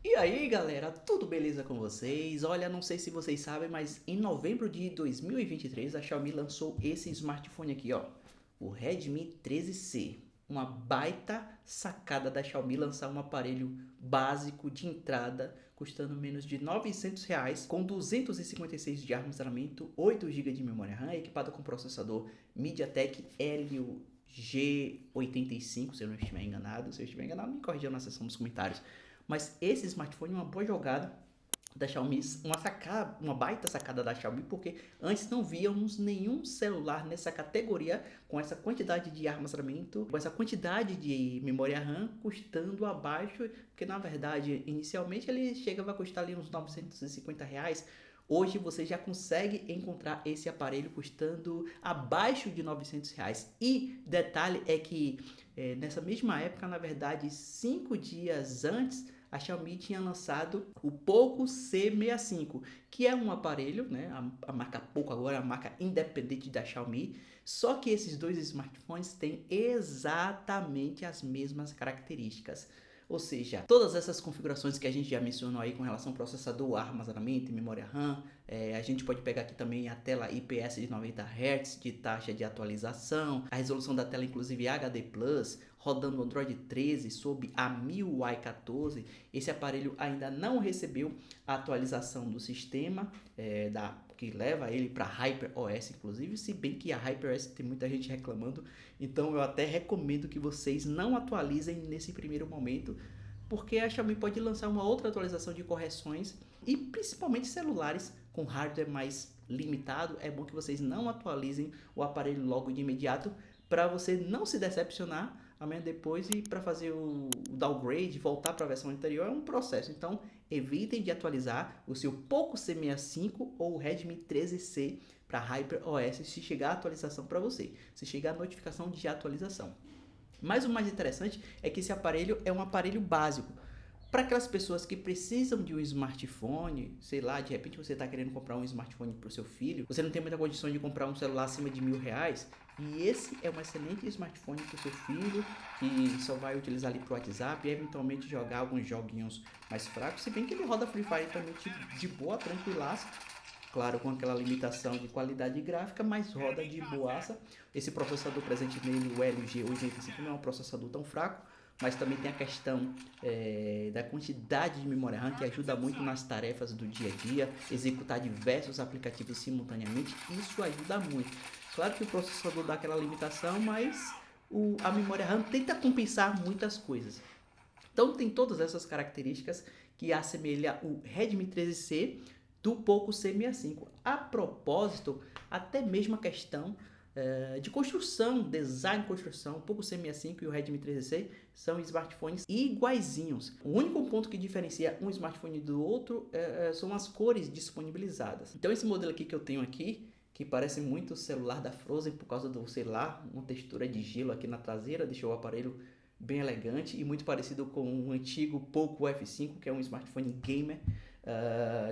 E aí galera, tudo beleza com vocês? Olha, não sei se vocês sabem, mas em novembro de 2023 a Xiaomi lançou esse smartphone aqui, ó, o Redmi 13C. Uma baita sacada da Xiaomi lançar um aparelho básico de entrada custando menos de R$ 900, com 256 de armazenamento, 8 GB de memória RAM, equipado com processador MediaTek Helio G85, se eu não estiver enganado. Se eu estiver enganado, me corrijam na seção dos comentários. Mas esse smartphone é uma boa jogada da Xiaomi, uma baita sacada da Xiaomi, porque antes não víamos nenhum celular nessa categoria com essa quantidade de armazenamento, com essa quantidade de memória RAM custando abaixo, porque na verdade inicialmente ele chegava a custar ali uns R$ 950. Hoje você já consegue encontrar esse aparelho custando abaixo de R$ 900. E detalhe é que nessa mesma época, na verdade 5 dias antes, a Xiaomi tinha lançado o Poco C65, que é um aparelho, né, a marca Poco agora é a marca independente da Xiaomi, só que esses dois smartphones têm exatamente as mesmas características. Ou seja, todas essas configurações que a gente já mencionou aí com relação ao processador, armazenamento e memória RAM, a gente pode pegar aqui também a tela IPS de 90 Hz de taxa de atualização, a resolução da tela inclusive HD+, rodando Android 13 sob a MIUI 14. Esse aparelho ainda não recebeu a atualização do sistema, que leva ele para HyperOS, inclusive, se bem que a HyperOS tem muita gente reclamando, então eu até recomendo que vocês não atualizem nesse primeiro momento, porque a Xiaomi pode lançar uma outra atualização de correções, e principalmente celulares com hardware mais limitado, é bom que vocês não atualizem o aparelho logo de imediato, para você não se decepcionar amanhã depois, e para fazer o downgrade, voltar para a versão anterior é um processo. Então evitem de atualizar o seu Poco C65 ou o Redmi 13C para HyperOS se chegar a atualização para você, se chegar a notificação de atualização. Mas o mais interessante é que esse aparelho é um aparelho básico. Para aquelas pessoas que precisam de um smartphone, sei lá, de repente você está querendo comprar um smartphone para o seu filho, você não tem muita condição de comprar um celular acima de R$ 1.000, e esse é um excelente smartphone para o seu filho, que só vai utilizar ali para o WhatsApp e eventualmente jogar alguns joguinhos mais fracos, se bem que ele roda Free Fire também de boa, tranquilaço. Claro, com aquela limitação de qualidade gráfica, mas roda de boaça. Esse processador presente nele, o Helio G85, não é um processador tão fraco, mas também tem a questão da quantidade de memória RAM, que ajuda muito nas tarefas do dia a dia, executar diversos aplicativos simultaneamente, isso ajuda muito. Claro que o processador dá aquela limitação, mas a memória RAM tenta compensar muitas coisas. Então tem todas essas características que assemelha o Redmi 13C do Poco C65. A propósito, até mesmo a questão de construção, design e construção, o Poco C65 e o Redmi 13C são smartphones iguaizinhos. O único ponto que diferencia um smartphone do outro são as cores disponibilizadas. Então esse modelo aqui que eu tenho aqui, que parece muito o celular da Frozen por causa do, sei lá, uma textura de gelo aqui na traseira, deixou o aparelho bem elegante e muito parecido com o antigo Poco F5, que é um smartphone gamer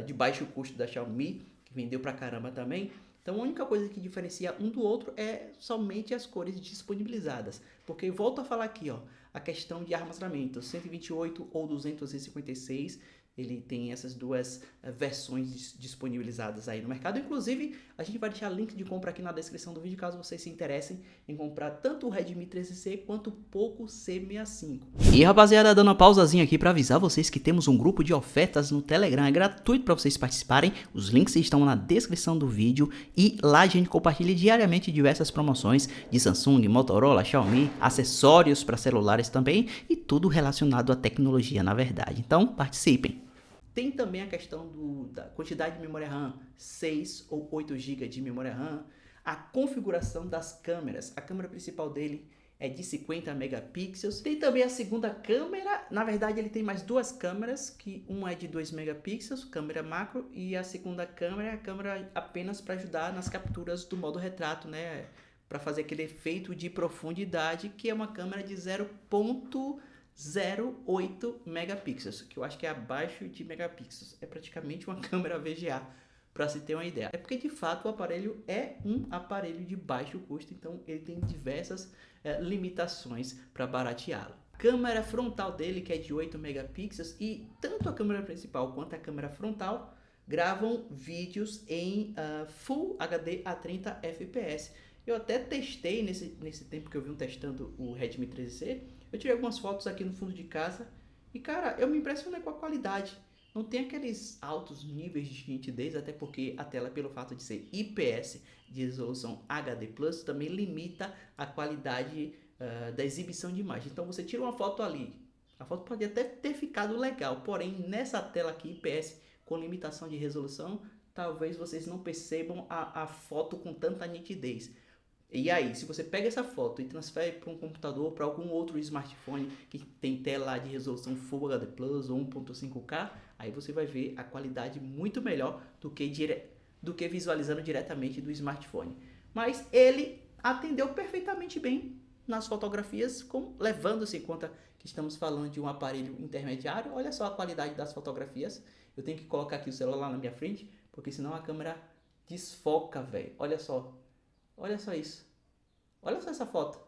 de baixo custo da Xiaomi, que vendeu pra caramba também. Então a única coisa que diferencia um do outro é somente as cores disponibilizadas, porque volto a falar aqui, ó, a questão de armazenamento, 128 ou 256, ele tem essas duas versões disponibilizadas aí no mercado. Inclusive, a gente vai deixar link de compra aqui na descrição do vídeo, caso vocês se interessem em comprar tanto o Redmi 13C quanto o Poco C65. E rapaziada, dando uma pausazinha aqui para avisar vocês que temos um grupo de ofertas no Telegram, é gratuito para vocês participarem, os links estão na descrição do vídeo, e lá a gente compartilha diariamente diversas promoções de Samsung, Motorola, Xiaomi, acessórios para celulares também, e tudo relacionado à tecnologia na verdade. Então participem! Tem também a questão da quantidade de memória RAM, 6 ou 8 GB de memória RAM, a configuração das câmeras. A câmera principal dele é de 50 megapixels. Tem também a segunda câmera, na verdade ele tem mais duas câmeras, que uma é de 2 megapixels, câmera macro, e a segunda câmera é a câmera apenas para ajudar nas capturas do modo retrato, né? Para fazer aquele efeito de profundidade, que é uma câmera de 0,08 megapixels, que eu acho que é abaixo de megapixels, é praticamente uma câmera VGA, para se ter uma ideia. É porque de fato o aparelho é um aparelho de baixo custo, então ele tem diversas limitações para barateá-lo. câmera frontal dele, que é de 8 megapixels, e tanto a câmera principal quanto a câmera frontal gravam vídeos em Full HD a 30 fps. Eu até testei nesse tempo que eu vim testando o Redmi 13C, eu tirei algumas fotos aqui no fundo de casa e, cara, eu me impressionei com a qualidade. Não tem aqueles altos níveis de nitidez, até porque a tela, pelo fato de ser IPS de resolução HD+, também limita a qualidade da exibição de imagem. Então você tira uma foto ali, a foto pode até ter ficado legal, porém nessa tela aqui IPS com limitação de resolução, talvez vocês não percebam a foto com tanta nitidez. E aí, se você pega essa foto e transfere para um computador, para algum outro smartphone que tem tela de resolução Full HD Plus ou 1.5K, aí você vai ver a qualidade muito melhor do que visualizando diretamente do smartphone. Mas ele atendeu perfeitamente bem nas fotografias, levando-se em conta que estamos falando de um aparelho intermediário. Olha só a qualidade das fotografias. Eu tenho que colocar aqui o celular na minha frente, porque senão a câmera desfoca, velho. Olha só. Olha só isso. Olha só essa foto.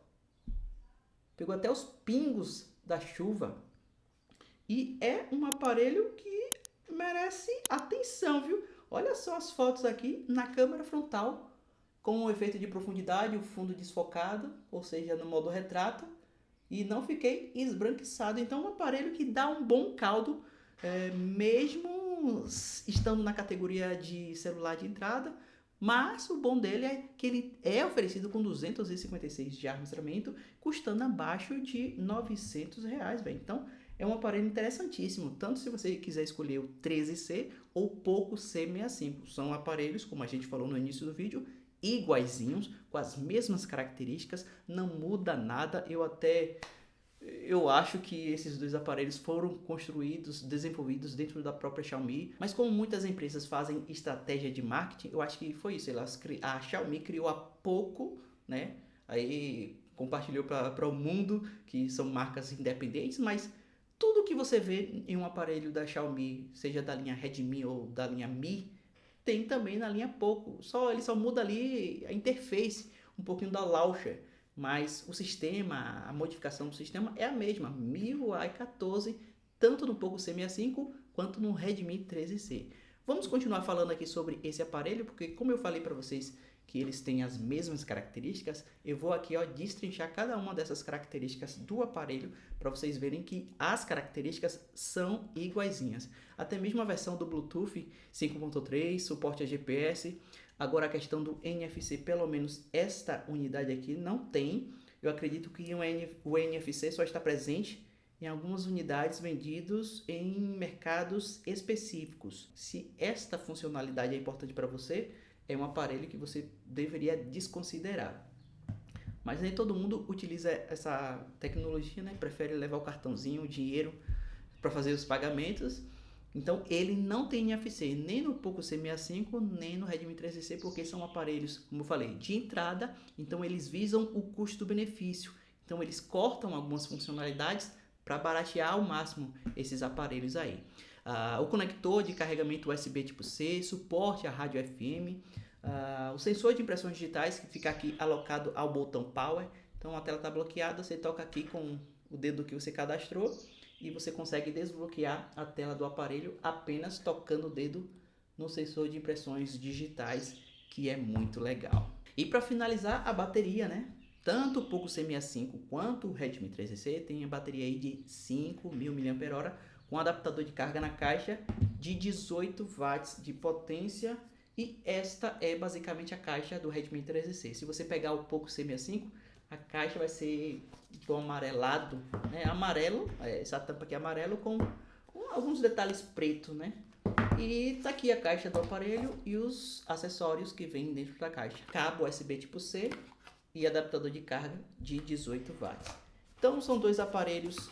Pegou até os pingos da chuva. E é um aparelho que merece atenção, viu? Olha só as fotos aqui na câmera frontal, com o efeito de profundidade, o fundo desfocado, ou seja, no modo retrato. E não fiquei esbranquiçado. Então é um aparelho que dá um bom caldo, mesmo estando na categoria de celular de entrada. Mas o bom dele é que ele é oferecido com 256 de armazenamento, custando abaixo de R$900, velho. Então é um aparelho interessantíssimo, tanto se você quiser escolher o 13C ou o Poco C65. São aparelhos, como a gente falou no início do vídeo, iguaizinhos, com as mesmas características, não muda nada. Eu acho que esses dois aparelhos foram construídos, desenvolvidos dentro da própria Xiaomi, mas como muitas empresas fazem estratégia de marketing, eu acho que foi isso. A Xiaomi criou há pouco, né? Aí compartilhou para o mundo, que são marcas independentes, mas tudo que você vê em um aparelho da Xiaomi, seja da linha Redmi ou da linha Mi, tem também na linha Poco. Ele só muda ali a interface, um pouquinho da launcher. Mas o sistema, a modificação do sistema é a mesma, MIUI 14, tanto no Poco C65 quanto no Redmi 13C. Vamos continuar falando aqui sobre esse aparelho, porque como eu falei para vocês que eles têm as mesmas características, eu vou aqui destrinchar cada uma dessas características do aparelho para vocês verem que as características são iguaizinhas. Até mesmo a versão do Bluetooth 5.3, suporte a GPS. Agora a questão do NFC, pelo menos esta unidade aqui não tem. Eu acredito que o NFC só está presente em algumas unidades vendidas em mercados específicos. Se esta funcionalidade é importante para você, é um aparelho que você deveria desconsiderar. Mas nem todo mundo utiliza essa tecnologia, né? Prefere levar o cartãozinho, o dinheiro para fazer os pagamentos. Então ele não tem NFC nem no Poco C65 nem no Redmi 13C, porque são aparelhos, como eu falei, de entrada. Então eles visam o custo-benefício. Então eles cortam algumas funcionalidades para baratear ao máximo esses aparelhos aí. O conector de carregamento USB tipo C, suporte a rádio FM, o sensor de impressões digitais que fica aqui alocado ao botão Power. Então a tela está bloqueada, você toca aqui com o dedo que você cadastrou e você consegue desbloquear a tela do aparelho apenas tocando o dedo no sensor de impressões digitais, que é muito legal. E para finalizar, a bateria, né? Tanto o Poco C65 quanto o Redmi 13C tem a bateria aí de 5.000 mAh com adaptador de carga na caixa de 18 watts de potência, e esta é basicamente a caixa do Redmi 13C. Se você pegar o Poco C65, a caixa vai ser do amarelado, né? Amarelo, essa tampa aqui é amarelo com alguns detalhes preto, né? E tá aqui a caixa do aparelho e os acessórios que vêm dentro da caixa. Cabo USB tipo C e adaptador de carga de 18 watts. Então são dois aparelhos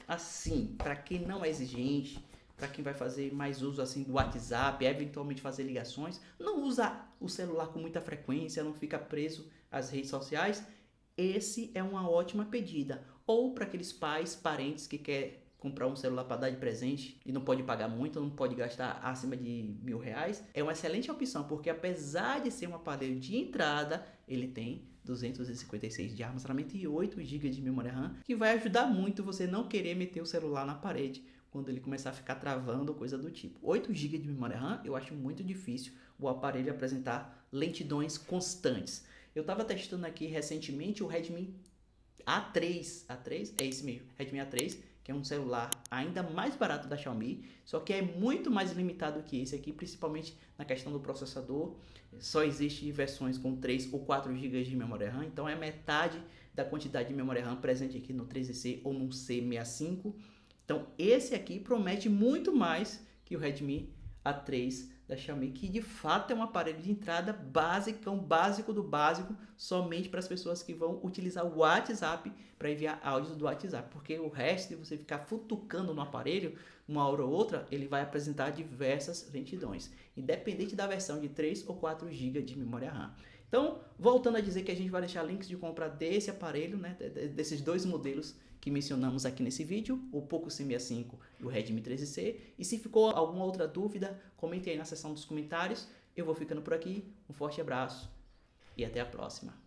assim, para quem não é exigente, para quem vai fazer mais uso assim do WhatsApp, eventualmente fazer ligações, não usa o celular com muita frequência, não fica preso às redes sociais, esse é uma ótima pedida. Ou para aqueles pais, parentes que querem comprar um celular para dar de presente e não pode pagar muito, não pode gastar acima de R$1.000, é uma excelente opção, porque apesar de ser um aparelho de entrada, ele tem 256 de armazenamento e 8 GB de memória RAM, que vai ajudar muito você não querer meter o celular na parede quando ele começar a ficar travando ou coisa do tipo. 8 GB de memória RAM, eu acho muito difícil o aparelho apresentar lentidões constantes. Eu estava testando aqui recentemente o Redmi A3, é esse mesmo, Redmi A3, que é um celular ainda mais barato da Xiaomi, só que é muito mais limitado que esse aqui, principalmente na questão do processador. Só existe versões com 3 ou 4 GB de memória RAM, então é metade da quantidade de memória RAM presente aqui no 13C ou no C65. Então esse aqui promete muito mais que o Redmi A3 da Xiaomi, que de fato é um aparelho de entrada básico, um básico do básico, somente para as pessoas que vão utilizar o WhatsApp para enviar áudios do WhatsApp, porque o resto de você ficar futucando no aparelho, uma hora ou outra, ele vai apresentar diversas lentidões, independente da versão de 3 ou 4 GB de memória RAM. Então, voltando a dizer que a gente vai deixar links de compra desse aparelho, né, desses dois modelos que mencionamos aqui nesse vídeo, o Poco C65 e o Redmi 13C. E se ficou alguma outra dúvida, comente aí na seção dos comentários. Eu vou ficando por aqui, um forte abraço e até a próxima.